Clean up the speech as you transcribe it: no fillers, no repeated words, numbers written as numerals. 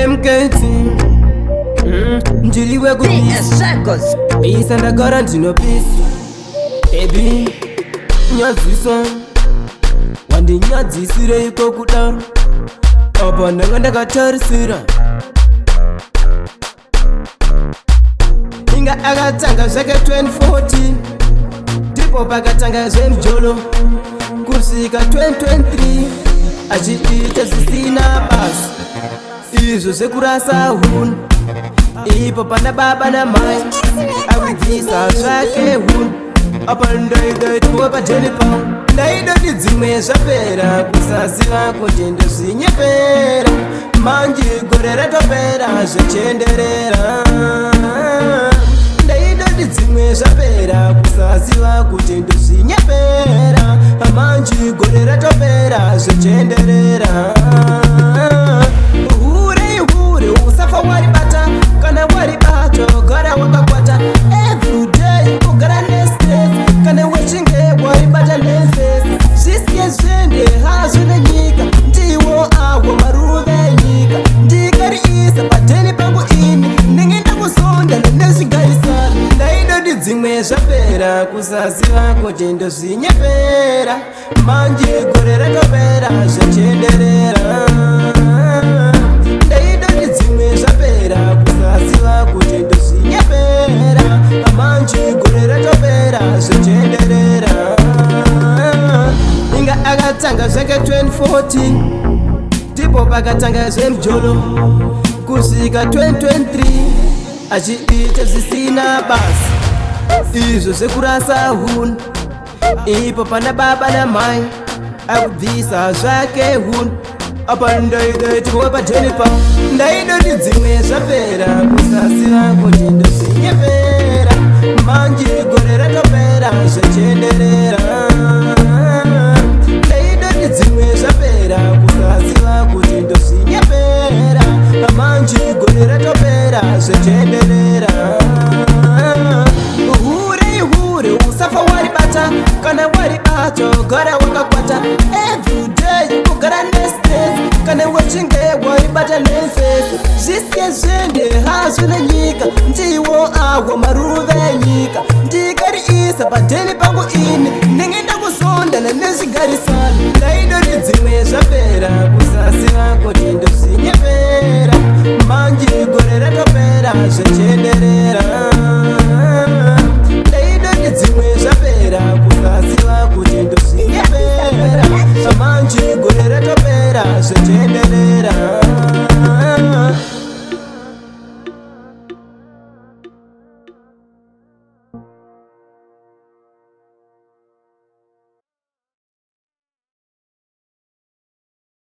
MKT ndiriwe kupisa ndagara ndinopisa ebi nyadziso wandinyadzisireiko kudaro apa ndanga ndakatarisira inga akatanga zvake 2014 ndipo pakatanga zvemjolo kusvika 2023 achiita zvisina basa izvo zvekurasa hunhu ipo pana baba namai akubvisa zvake hunhu apa ndaidaitwe padhenipa ndaidoti dzimwe zvapera kusaziva kuti ndozvinyepera manje gore ratopera zvechenderera ndaidoti dzimwe zvapera kusaziva kuti ndozvinyepera manje gore ratopera zvechenderera hure usafa waribata kana waribato gara wakakwata everyday kugara nestes kana wechinge waribata nestes zvisiye zvende hazvo nenyika ndiwo awo maruve enyika ndikariisa padheni pangu ini ndinge ndakuzonda nezvigarisana ndaidoti dzimwe zvapera kusaziva kuti ndozvinyepera manje gore ratopera zvechenderera ndaidoti dzimwe zvapera kusaziva kuti ndozvinyepera manje gore ratopera zvechenderera inga akatanga zvake 2014 ndipo pakatanga zvemjolo kusvika 2023 achiita zvisina basa izvo zvekurasa hunhu ipo pana baba namai akubvisa zvake hunhu apa ndaidaitwe padhenipa ndaidoti dzimwe zvapera kusaziva kuti ndozvinyepera manje gore ratopera zvechenderera ndaidoti dzimwe zvapera kusaziva kuti ndozvinyepera manje gore ratopera zvechenderera hure usafa waribata kana waribato gara wakakwata everyday kugara nestes kana wechinge waribata nestes zvisiye zvende hazvo nenyika ndiwo awo maruve enyika ndikariisa padheni pangu ini ndinge ndakuzonda nezvigarisana ndaidoti dzimwe zvapera kusaziva kuti ndozvinyepera manje gore ratopera zvechenderera